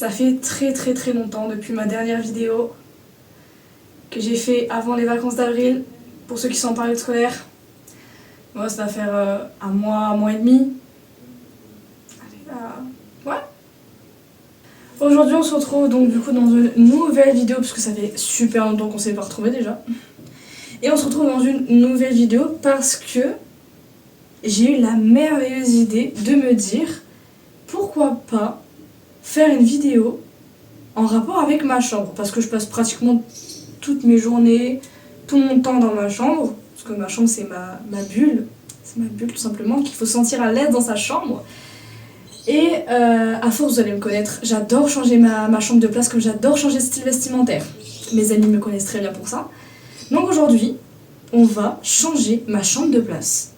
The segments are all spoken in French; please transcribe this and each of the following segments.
Ça fait très longtemps depuis ma dernière vidéo que j'ai fait avant les vacances d'avril. Pour ceux qui sont en période scolaire, moi ça va faire un mois et demi. Ouais. Aujourd'hui on se retrouve donc du coup dans une nouvelle vidéo parce que ça fait super longtemps qu'on s'est pas retrouvés déjà. Et on se retrouve dans une nouvelle vidéo parce que j'ai eu la merveilleuse idée de me dire pourquoi pas faire une vidéo en rapport avec ma chambre, parce que je passe pratiquement toutes mes journées, tout mon temps dans ma chambre, parce que ma chambre c'est ma bulle, c'est ma bulle tout simplement, qu'il faut sentir à l'aise dans sa chambre. Et à force vous allez me connaître, j'adore changer ma chambre de place, comme j'adore changer de style vestimentaire. Mes amis me connaissent très bien pour ça. Donc aujourd'hui, on va changer ma chambre de place.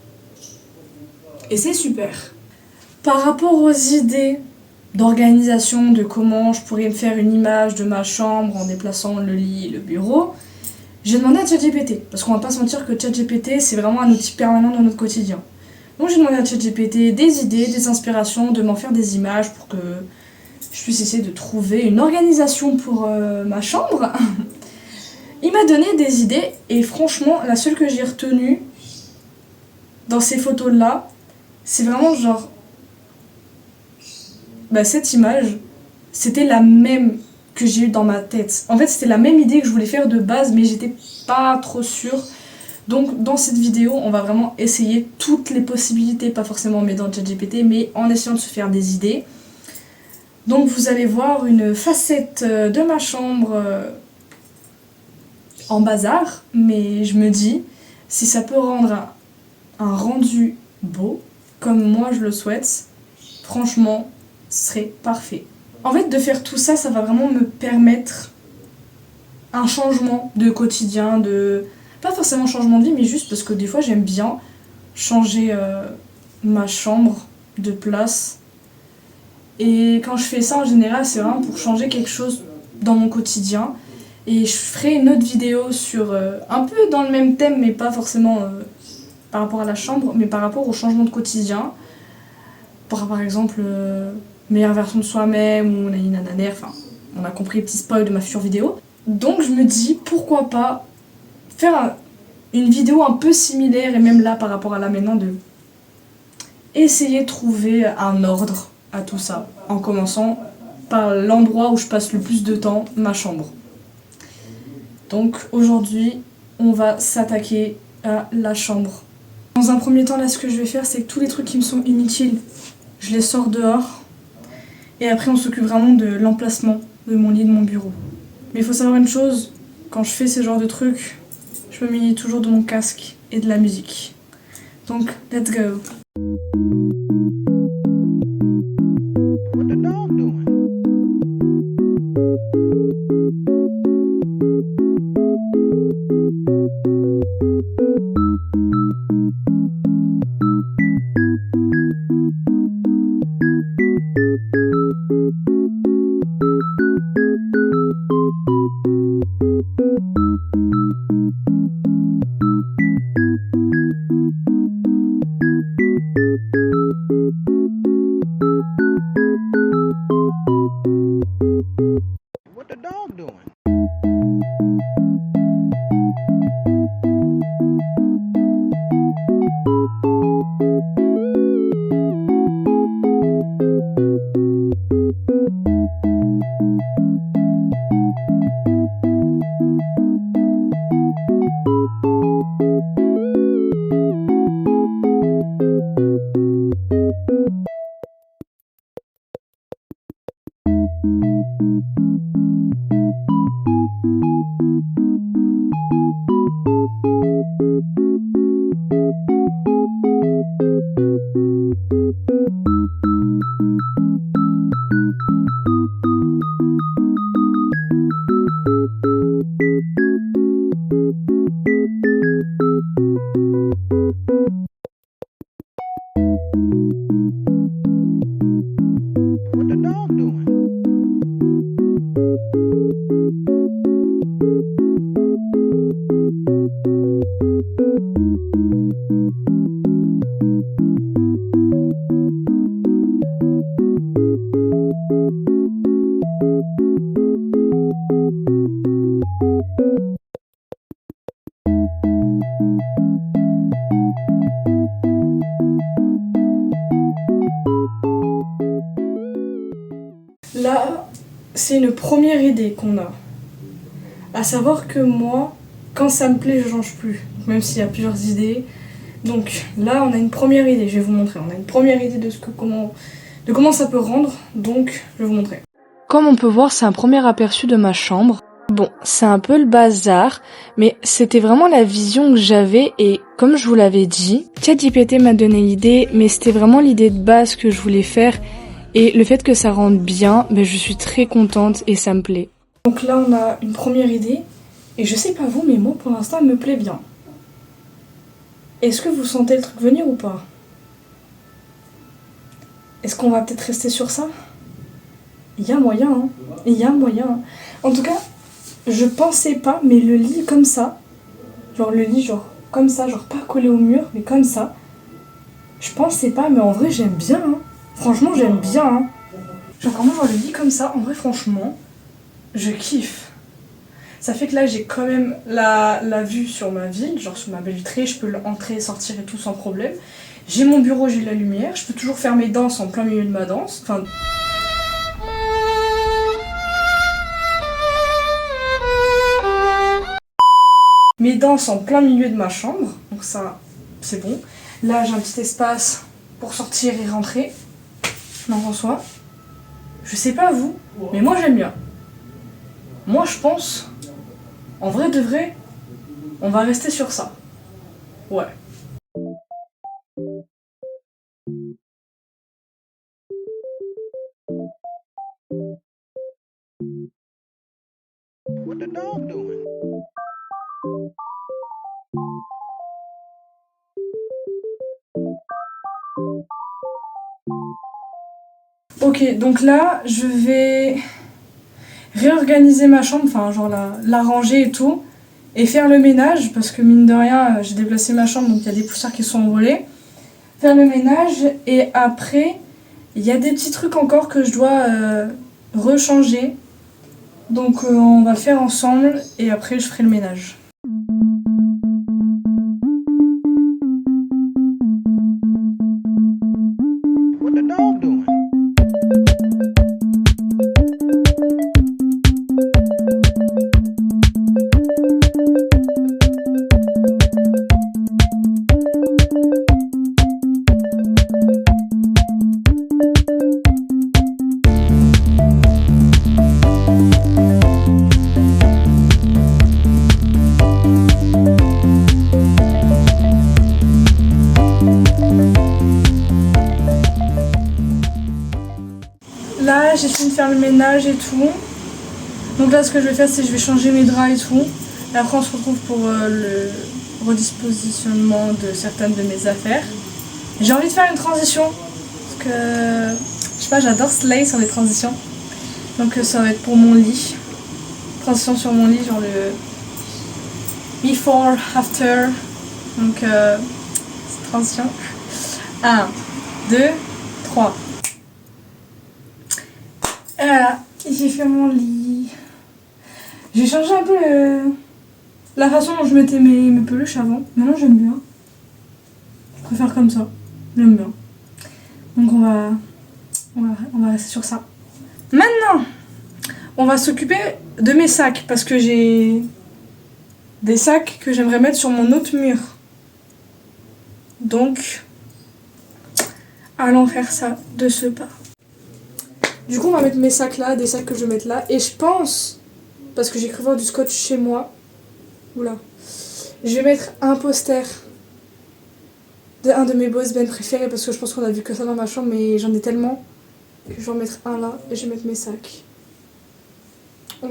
Et c'est super. Par rapport aux idées d'organisation, de comment je pourrais me faire une image de ma chambre en déplaçant le lit et le bureau, j'ai demandé à ChatGPT, parce qu'on va pas se mentir que ChatGPT c'est vraiment un outil permanent dans notre quotidien. Donc j'ai demandé à ChatGPT des idées, des inspirations, de m'en faire des images pour que je puisse essayer de trouver une organisation pour ma chambre. Il m'a donné des idées et franchement la seule que j'ai retenue dans ces photos là, c'est vraiment genre cette image, c'était la même que j'ai eue dans ma tête. En fait, c'était la même idée que je voulais faire de base, mais j'étais pas trop sûre. Donc, dans cette vidéo, on va vraiment essayer toutes les possibilités, pas forcément en mettant ChatGPT, mais en essayant de se faire des idées. Donc, vous allez voir une facette de ma chambre en bazar, mais je me dis, si ça peut rendre un rendu beau, comme moi je le souhaite, franchement, ce serait parfait. En fait, de faire tout ça, ça va vraiment me permettre un changement de quotidien, pas forcément changement de vie, mais juste parce que des fois j'aime bien changer ma chambre de place. Et quand je fais ça en général, c'est vraiment pour changer quelque chose dans mon quotidien. Et je ferai une autre vidéo sur un peu dans le même thème, mais pas forcément par rapport à la chambre, mais par rapport au changement de quotidien. Par exemple, meilleure version de soi-même ou nanananer, enfin, on a compris le petit spoil de ma future vidéo. Donc je me dis, pourquoi pas faire une vidéo un peu similaire, et même là par rapport à là maintenant, de essayer de trouver un ordre à tout ça, en commençant par l'endroit où je passe le plus de temps, ma chambre. Donc aujourd'hui, on va s'attaquer à la chambre. Dans un premier temps, là, ce que je vais faire, c'est que tous les trucs qui me sont inutiles, je les sors dehors. Et après, on s'occupe vraiment de l'emplacement de mon lit, de mon bureau. Mais il faut savoir une chose, quand je fais ce genre de trucs, je me munis toujours de mon casque et de la musique. Donc, let's go! What the dog doing? What the dog doing? What the dog doing? là, c'est une première idée qu'on a. À savoir que moi, quand ça me plaît, je change plus. Même s'il y a plusieurs idées. Donc là, on a une première idée, je vais vous montrer. On a une première idée de comment ça peut rendre, donc je vais vous montrer. Comme on peut voir, c'est un premier aperçu de ma chambre. Bon, c'est un peu le bazar, mais c'était vraiment la vision que j'avais et comme je vous l'avais dit, ChatGPT m'a donné l'idée, mais c'était vraiment l'idée de base que je voulais faire et le fait que ça rende bien, ben je suis très contente et ça me plaît. Donc là, on a une première idée et je sais pas vous, mais moi pour l'instant, elle me plaît bien. Est-ce que vous sentez le truc venir ou pas? Est-ce qu'on va peut-être rester sur ça? Il y a moyen, hein. Il y a moyen. En tout cas, je pensais pas, mais le lit comme ça, genre le lit genre comme ça, genre pas collé au mur, mais comme ça, je pensais pas, mais en vrai j'aime bien, hein. Franchement j'aime bien, hein. Genre vraiment genre le lit comme ça, en vrai franchement, je kiffe. Ça fait que là j'ai quand même la vue sur ma ville, genre sur ma baie vitrée, je peux entrer, sortir et tout sans problème. J'ai mon bureau, j'ai de la lumière, je peux toujours faire mes danses en plein milieu de ma danse, enfin... Mes danses en plein milieu de ma chambre, donc ça, c'est bon. Là, j'ai un petit espace pour sortir et rentrer. Donc en soi, je sais pas vous, mais moi j'aime bien. Moi je pense, en vrai de vrai, on va rester sur ça. Ouais. What the dog doing? Ok, donc là, je vais réorganiser ma chambre, enfin genre la ranger et tout, et faire le ménage, parce que mine de rien, j'ai déplacé ma chambre, donc il y a des poussières qui sont envolées. Faire le ménage, et après, il y a des petits trucs encore que je dois rechanger. Donc on va le faire ensemble, et après je ferai le ménage. What the dog doing? Là, j'ai fini de faire le ménage et tout. Donc là, ce que je vais faire, c'est que je vais changer mes draps et tout. Et après, on se retrouve pour le redispositionnement de certaines de mes affaires. J'ai envie de faire une transition. Parce que, je sais pas, j'adore slay sur les transitions. Donc ça va être pour mon lit. Transition sur mon lit, genre le before, after. Donc, c'est transition. 1, 2, 3. Et voilà, j'ai fait mon lit. J'ai changé un peu la façon dont je mettais mes peluches avant. Maintenant j'aime bien. Je préfère comme ça. J'aime bien. Donc on va rester sur ça. Maintenant, on va s'occuper de mes sacs. Parce que j'ai des sacs que j'aimerais mettre sur mon autre mur. Donc, allons faire ça de ce pas. Du coup, on va mettre mes sacs là, des sacs que je vais mettre là. Et je pense, parce que j'ai cru voir du scotch chez moi, oula, je vais mettre un poster d'un de mes boys band préférés, parce que je pense qu'on a vu que ça dans ma chambre, mais j'en ai tellement que je vais en mettre un là et je vais mettre mes sacs. Ouais,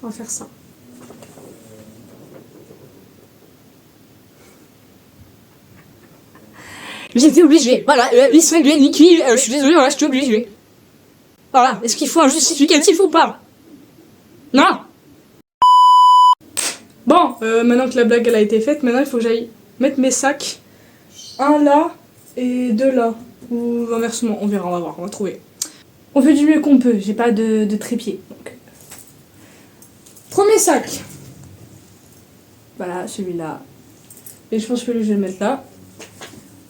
on va faire ça. J'étais obligée. Voilà, les cinglés, liquides, je suis désolée, voilà, je suis obligée. Voilà, est-ce qu'il faut un justificatif ou pas? Non. Bon, maintenant que la blague elle a été faite, maintenant il faut que j'aille mettre mes sacs. Un là et deux là. Ou inversement, on verra, on va voir, on va trouver. On fait du mieux qu'on peut, j'ai pas de trépied. Donc. Premier sac. Voilà, celui-là. Et je pense que je vais le mettre là.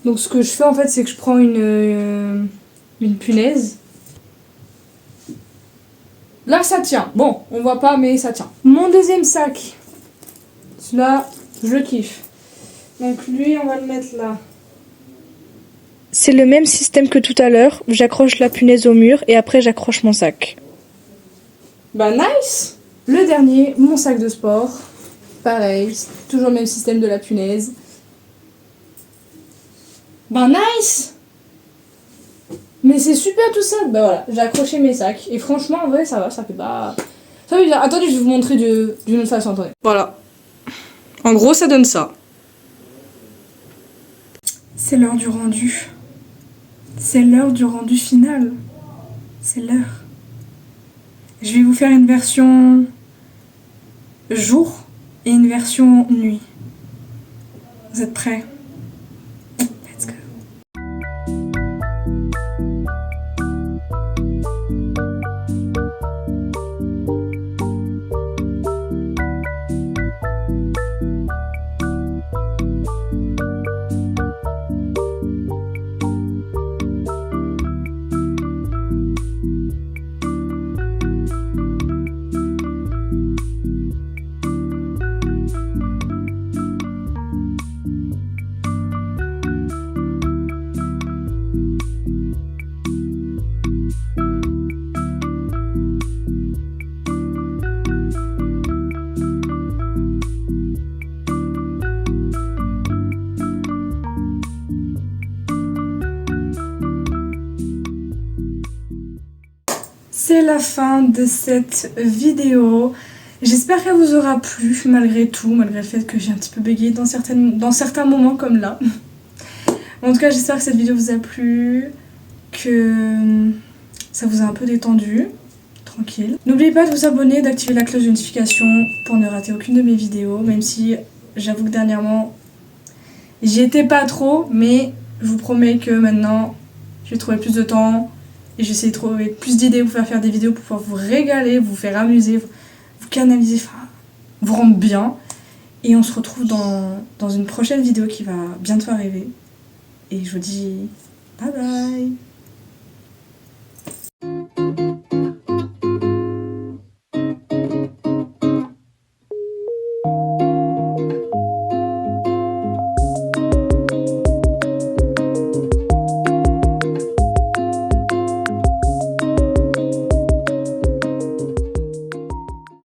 Donc ce que je fais en fait, c'est que je prends une punaise. Là, ça tient. Bon, on voit pas, mais ça tient. Mon deuxième sac. Celui-là, je le kiffe. Donc lui, on va le mettre là. C'est le même système que tout à l'heure. J'accroche la punaise au mur et après j'accroche mon sac. Bah nice. Le dernier, mon sac de sport. Pareil, c'est toujours le même système de la punaise. Bah nice. Mais c'est super tout ça. Bah voilà, j'ai accroché mes sacs. Et franchement, en vrai, ça va, ça fait pas... Ça veut dire... Attendez, je vais vous montrer d'une autre façon, attendez. Voilà. En gros, ça donne ça. C'est l'heure du rendu. C'est l'heure du rendu final. C'est l'heure. Je vais vous faire une version jour et une version nuit. Vous êtes prêts? Let's go. C'est la fin de cette vidéo. J'espère qu'elle vous aura plu malgré tout, malgré le fait que j'ai un petit peu bégayé dans certains moments comme là. En tout cas, j'espère que cette vidéo vous a plu, que ça vous a un peu détendu, tranquille. N'oubliez pas de vous abonner, d'activer la cloche de notification pour ne rater aucune de mes vidéos, même si j'avoue que dernièrement, j'y étais pas trop, mais je vous promets que maintenant, je vais trouver plus de temps. Et j'essaie de trouver plus d'idées, vous faire des vidéos pour pouvoir vous régaler, vous faire amuser, vous canaliser, enfin, vous rendre bien. Et on se retrouve dans une prochaine vidéo qui va bientôt arriver. Et je vous dis bye bye.